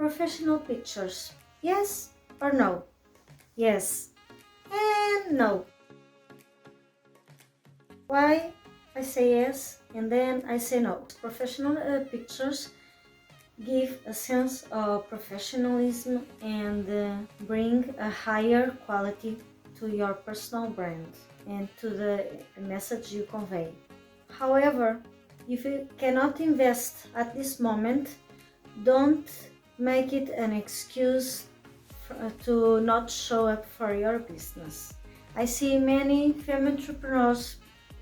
professional pictures? Yes or no? Yes and no. Why I say yes and then I say no? Professional pictures give a sense of professionalism and bring a higher quality to your personal brand and to the message you convey. However, if you cannot invest at this moment, don't make it an excuse to not show up for your business. I see many female entrepreneurs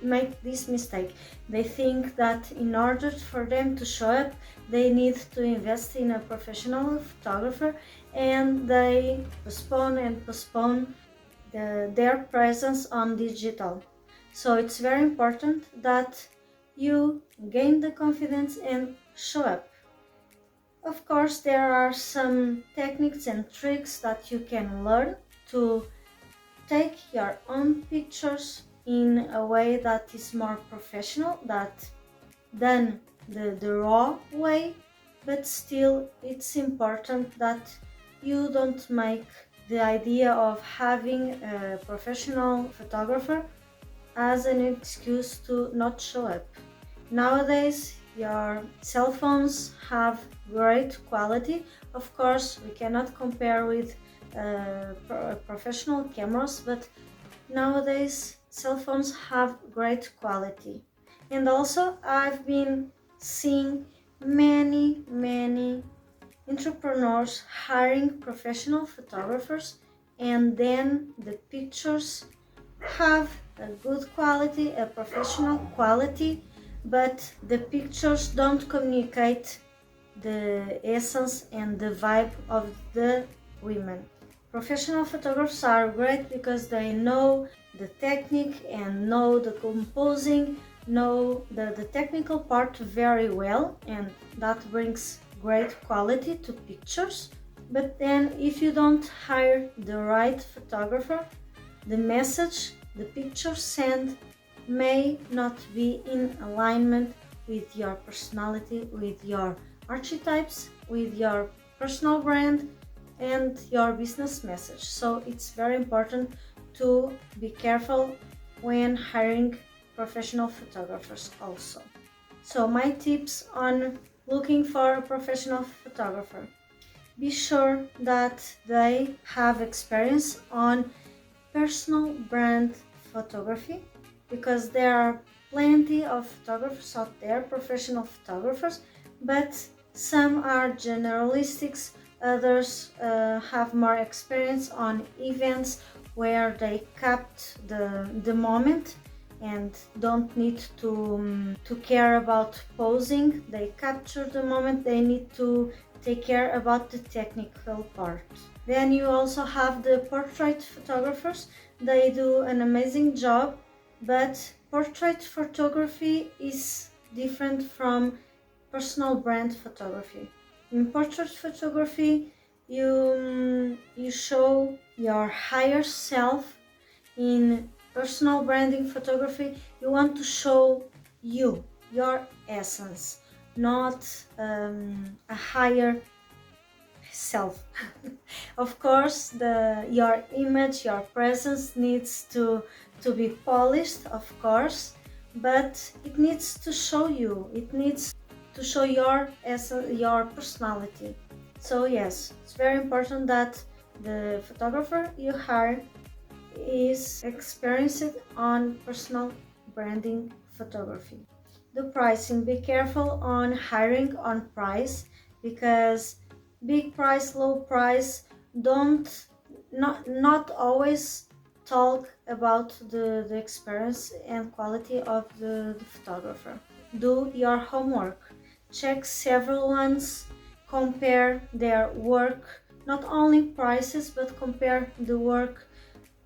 make this mistake. They think that in order for them to show up, they need to invest in a professional photographer, and they postpone their presence on digital. So it's very important that you gain the confidence and show up. Of course, there are some techniques and tricks that you can learn to take your own pictures in a way that is more professional than the raw way, but still it's important that you don't make the idea of having a professional photographer as an excuse to not show up. Nowadays, your cell phones have great quality. Of course, we cannot compare with professional cameras, but nowadays cell phones have great quality. And also, I've been seeing many entrepreneurs hiring professional photographers, and then the pictures have a good quality, a professional quality, but the pictures don't communicate the essence and the vibe of the women. Professional photographers are great because they know the technique and know the composing, know the technical part very well, and that brings great quality to pictures. But then if you don't hire the right photographer, the message the pictures send may not be in alignment with your personality, with your archetypes, with your personal brand and your business message. So it's very important to be careful when hiring professional photographers also. So my tips on looking for a professional photographer: be sure that they have experience on personal brand photography, because there are plenty of photographers out there, professional photographers, but some are generalistics, others have more experience on events where they capture the moment and don't need to care about posing. They capture the moment, they need to take care about the technical part. Then you also have the portrait photographers. They do an amazing job, but portrait photography is different from personal brand photography. In portrait photography, you show your higher self. In personal branding photography, you want to show you, your essence, not a higher self. Of course, your image, your presence needs to be polished, of course, but it needs to show you. It needs to show your essence, your personality. So yes, it's very important that the photographer you hire is experienced on personal branding photography. The pricing, be careful on hiring on price, because big price, low price not always talk about the experience and quality of the photographer. Do your homework, check several ones, compare their work, not only prices, but compare the work.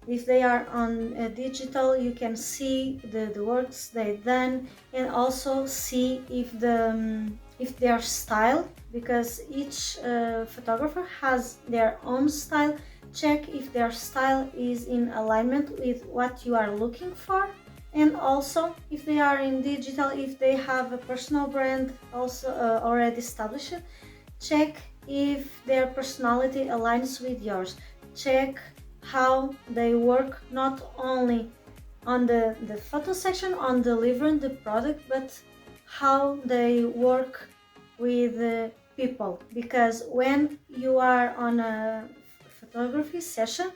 If they are on digital, you can see the works they've done, and also see if their style, because each photographer has their own style. Check if their style is in alignment with what you are looking for, and also if they are in digital, if they have a personal brand also already established, check if their personality aligns with yours. Check how they work, not only on the photo section, on delivering the product, but how they work with people. Because when you are on a photography session,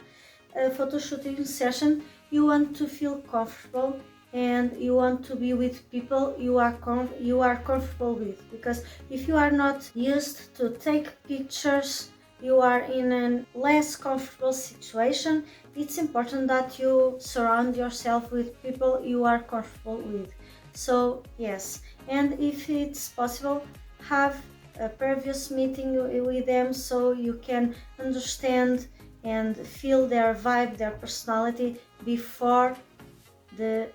a photo shooting session, you want to feel comfortable and you want to be with people you are comfortable with. Because if you are not used to take pictures, you are in a less comfortable situation. It's important that you surround yourself with people you are comfortable with. So yes, and if it's possible, have a previous meeting with them so you can understand and feel their vibe, their personality before the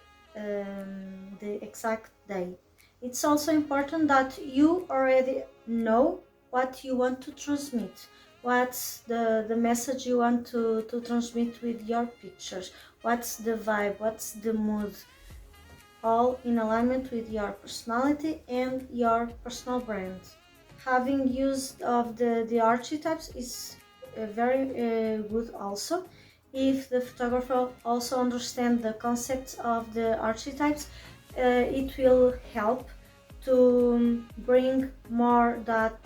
exact day. It's also important that you already know what you want to transmit, what's the message you want to transmit with your pictures, what's the vibe, what's the mood, all in alignment with your personality and your personal brand. Having used of the archetypes is very good also. If the photographer also understands the concepts of the archetypes, it will help to bring more that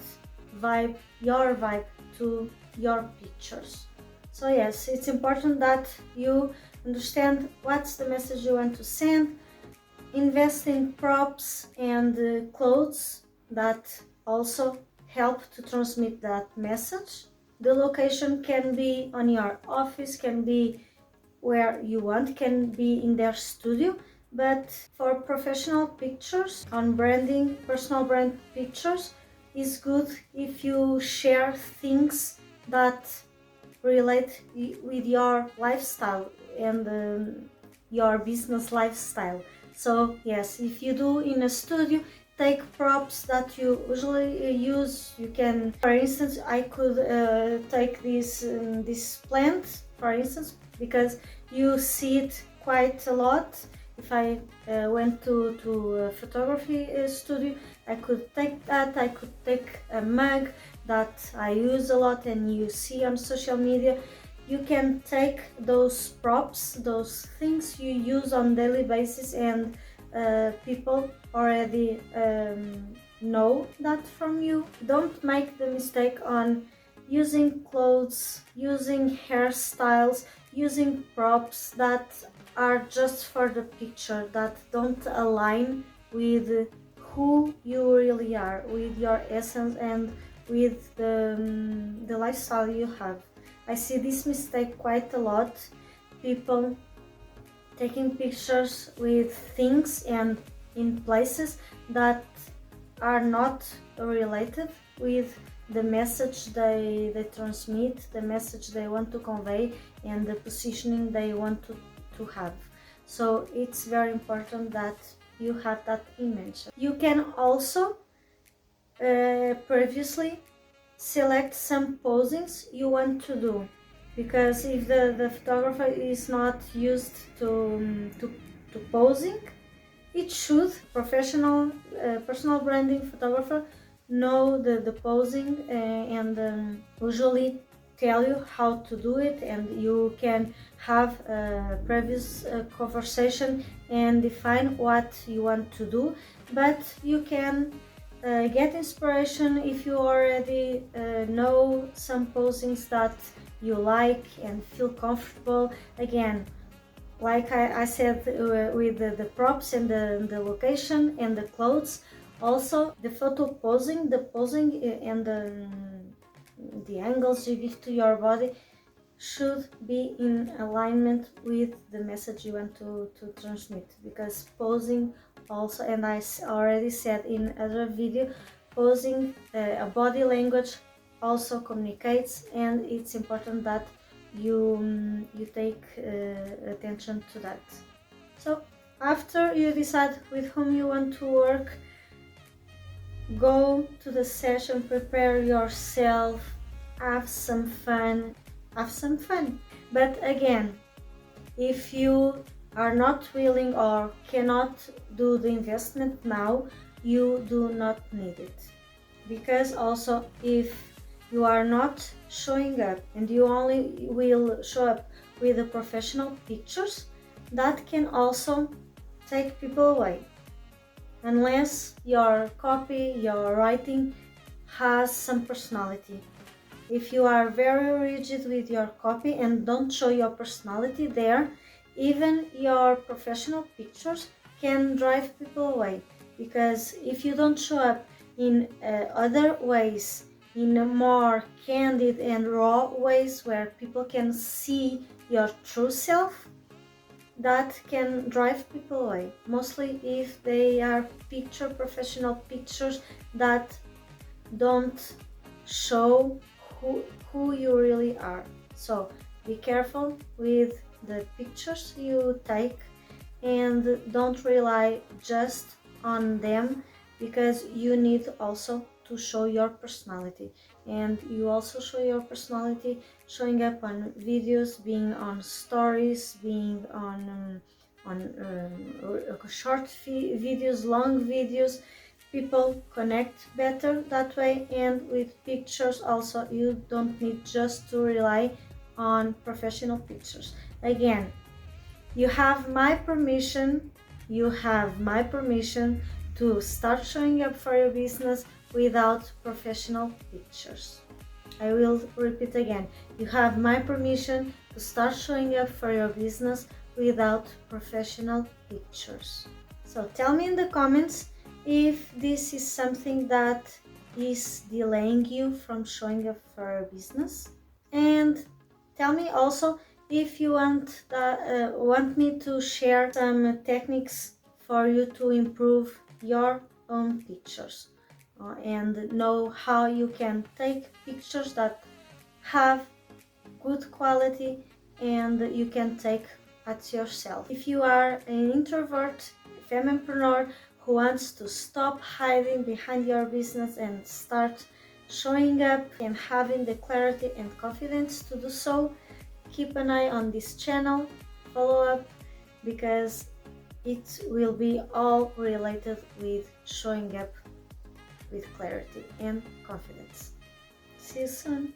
vibe, your vibe, to your pictures. So yes, it's important that you understand what's the message you want to send. Invest in props and clothes that also help to transmit that message. The location can be on your office, can be where you want, can be in their studio, but for professional pictures, on branding, personal brand pictures, is good if you share things that relate with your lifestyle and your business lifestyle. So yes, if you do in a studio, take props that you usually use. You can, for instance, I could take this plant, for instance, because you see it quite a lot. If I went to a photography studio, I could take that. I could take a mug that I use a lot and you see on social media. You can take those props, those things you use on daily basis, and people already know that from you. Don't make the mistake on using clothes, using hairstyles, using props that are just for the picture, that don't align with who you really are, with your essence and with the lifestyle you have. I see this mistake quite a lot. People taking pictures with things and in places that are not related with the message they transmit, the message they want to convey, and the positioning they want to have. So it's very important that you have that image. You can also previously select some posings you want to do, because if the photographer is not used to posing, it should, professional personal branding photographer, know the posing and usually tell you how to do it, and you can have a previous conversation and define what you want to do. But you can get inspiration if you already know some posings that you like and feel comfortable. Again, like I said, with the props and the location and the clothes, also the photo posing, the posing and the angles you give to your body should be in alignment with the message you want to transmit. Because posing also, and I already said in other video, posing, a body language also communicates, and it's important that you take attention to that. So after you decide with whom you want to work, go to the session, prepare yourself, have some fun. But again, if you are not willing or cannot do the investment now, you do not need it. Because also, if you are not showing up and you only will show up with the professional pictures, that can also take people away. Unless your copy, your writing has some personality. If you are very rigid with your copy and don't show your personality there, even your professional pictures can drive people away. Because if you don't show up in other ways, in more candid and raw ways where people can see your true self, that can drive people away. Mostly if they are professional pictures that don't show who you really are. So be careful with the pictures you take and don't rely just on them, because you need also to show your personality. And you also show your personality showing up on videos, being on stories, being on short videos, long videos. People connect better that way, and with pictures also you don't need just to rely on professional pictures. Again, you have my permission to start showing up for your business without professional pictures. I will repeat again, you have my permission to start showing up for your business without professional pictures. So tell me in the comments if this is something that is delaying you from showing up for your business, and tell me also if you want me to share some techniques for you to improve your own pictures and know how you can take pictures that have good quality and you can take at yourself. If you are an introvert, femmepreneur who wants to stop hiding behind your business and start showing up and having the clarity and confidence to do so, keep an eye on this channel, follow up, because it will be all related with showing up with clarity and confidence. See you soon.